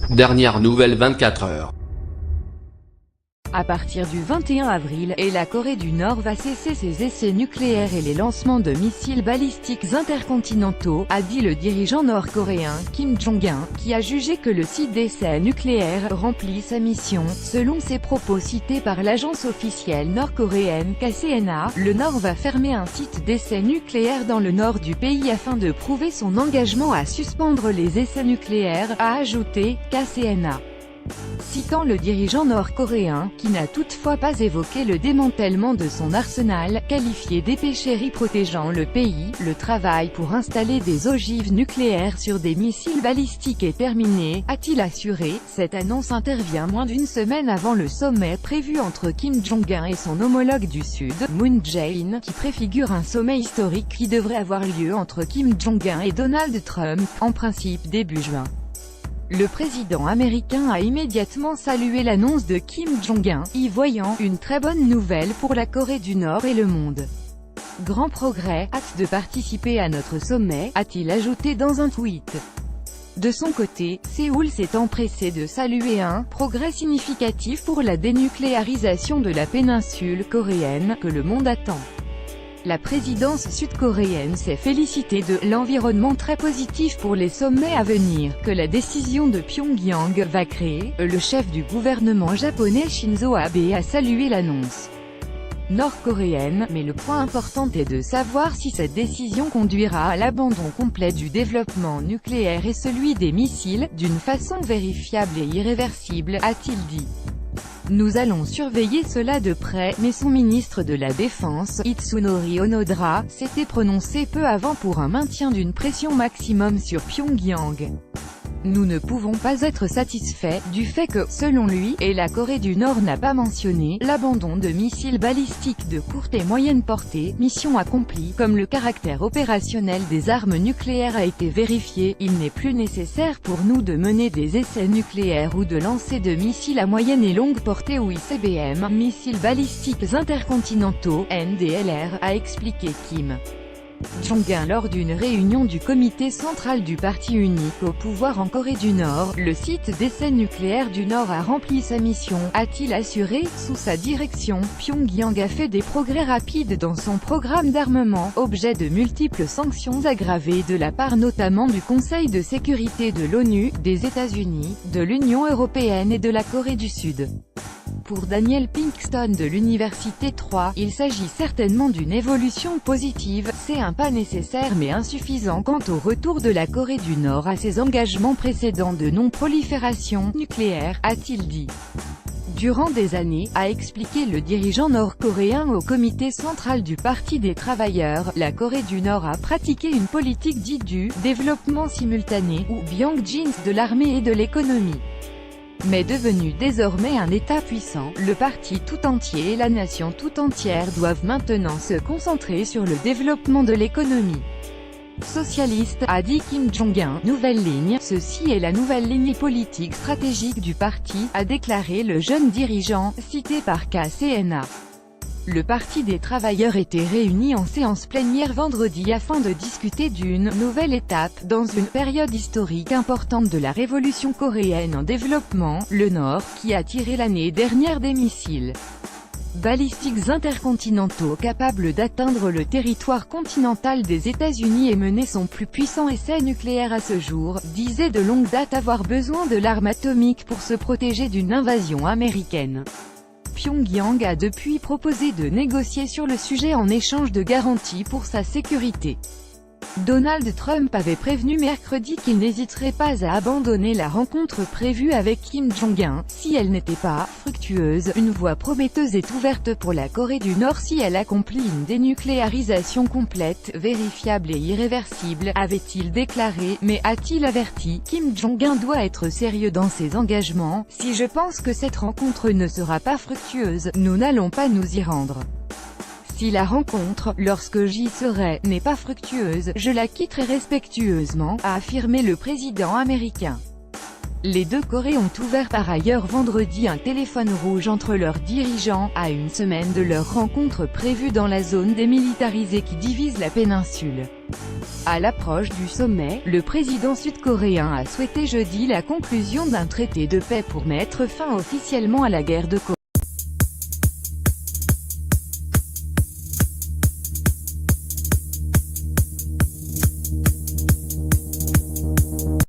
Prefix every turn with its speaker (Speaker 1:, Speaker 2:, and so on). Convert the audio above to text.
Speaker 1: Dernière nouvelle 24 heures.
Speaker 2: À partir du 21 avril, la Corée du Nord va cesser ses essais nucléaires et les lancements de missiles balistiques intercontinentaux, a dit le dirigeant nord-coréen, Kim Jong-un, qui a jugé que le site d'essais nucléaires remplit sa mission. Selon ses propos cités par l'agence officielle nord-coréenne KCNA, le Nord va fermer un site d'essais nucléaires dans le nord du pays afin de prouver son engagement à suspendre les essais nucléaires, a ajouté KCNA. Citant le dirigeant nord-coréen, qui n'a toutefois pas évoqué le démantèlement de son arsenal, qualifié d'épécherie protégeant le pays, le travail pour installer des ogives nucléaires sur des missiles balistiques est terminé, a-t-il assuré. Cette annonce intervient moins d'une semaine avant le sommet prévu entre Kim Jong-un et son homologue du Sud, Moon Jae-in, qui préfigure un sommet historique qui devrait avoir lieu entre Kim Jong-un et Donald Trump, en principe début juin. Le président américain a immédiatement salué l'annonce de Kim Jong-un, y voyant une très bonne nouvelle pour la Corée du Nord et le monde. Grand progrès, hâte de participer à notre sommet, a-t-il ajouté dans un tweet. De son côté, Séoul s'est empressé de saluer un « progrès significatif pour la dénucléarisation de la péninsule coréenne » que le monde attend. La présidence sud-coréenne s'est félicitée de « l'environnement très positif pour les sommets à venir » que la décision de Pyongyang va créer. Le chef du gouvernement japonais Shinzo Abe a salué l'annonce nord-coréenne, mais le point important est de savoir si cette décision conduira à l'abandon complet du développement nucléaire et celui des missiles, d'une façon vérifiable et irréversible, a-t-il dit. Nous allons surveiller cela de près, mais son ministre de la Défense, Itsunori Onodera, s'était prononcé peu avant pour un maintien d'une pression maximum sur Pyongyang. Nous ne pouvons pas être satisfaits du fait que, selon lui, la Corée du Nord n'a pas mentionné l'abandon de missiles balistiques de courte et moyenne portée, mission accomplie. Comme le caractère opérationnel des armes nucléaires a été vérifié, il n'est plus nécessaire pour nous de mener des essais nucléaires ou de lancer de missiles à moyenne et longue portée ou ICBM, missiles balistiques intercontinentaux, NDLR, a expliqué Kim Jong-un lors d'une réunion du comité central du parti unique au pouvoir en Corée du Nord. Le site d'essais nucléaires du Nord a rempli sa mission, a-t-il assuré. Sous sa direction, Pyongyang a fait des progrès rapides dans son programme d'armement, objet de multiples sanctions aggravées de la part notamment du Conseil de sécurité de l'ONU, des États-Unis, de l'Union européenne et de la Corée du Sud. Pour Daniel Pinkston de l'Université 3, il s'agit certainement d'une évolution positive, c'est un pas nécessaire mais insuffisant quant au retour de la Corée du Nord à ses engagements précédents de non-prolifération nucléaire, a-t-il dit. Durant des années, a expliqué le dirigeant nord-coréen au comité central du Parti des travailleurs, la Corée du Nord a pratiqué une politique dite du « développement simultané » ou « Byung-jin » de l'armée et de l'économie. Mais devenu désormais un État puissant, le parti tout entier et la nation tout entière doivent maintenant se concentrer sur le développement de l'économie socialiste, a dit Kim Jong-un. Nouvelle ligne, ceci est la nouvelle ligne politique stratégique du parti, a déclaré le jeune dirigeant, cité par KCNA. Le Parti des travailleurs était réuni en séance plénière vendredi afin de discuter d'une nouvelle étape dans une période historique importante de la révolution coréenne en développement, le Nord, qui a tiré l'année dernière des missiles balistiques intercontinentaux capables d'atteindre le territoire continental des États-Unis et mener son plus puissant essai nucléaire à ce jour, disait de longue date avoir besoin de l'arme atomique pour se protéger d'une invasion américaine. Pyongyang a depuis proposé de négocier sur le sujet en échange de garanties pour sa sécurité. Donald Trump avait prévenu mercredi qu'il n'hésiterait pas à abandonner la rencontre prévue avec Kim Jong-un, si elle n'était pas fructueuse. Une voie prometteuse est ouverte pour la Corée du Nord si elle accomplit une dénucléarisation complète, vérifiable et irréversible, avait-il déclaré, mais a-t-il averti, Kim Jong-un doit être sérieux dans ses engagements. Si je pense que cette rencontre ne sera pas fructueuse, nous n'allons pas nous y rendre. Si la rencontre, lorsque j'y serai, n'est pas fructueuse, je la quitterai respectueusement, a affirmé le président américain. Les deux Corées ont ouvert par ailleurs vendredi un téléphone rouge entre leurs dirigeants, à une semaine de leur rencontre prévue dans la zone démilitarisée qui divise la péninsule. À l'approche du sommet, le président sud-coréen a souhaité jeudi la conclusion d'un traité de paix pour mettre fin officiellement à la guerre de Corée.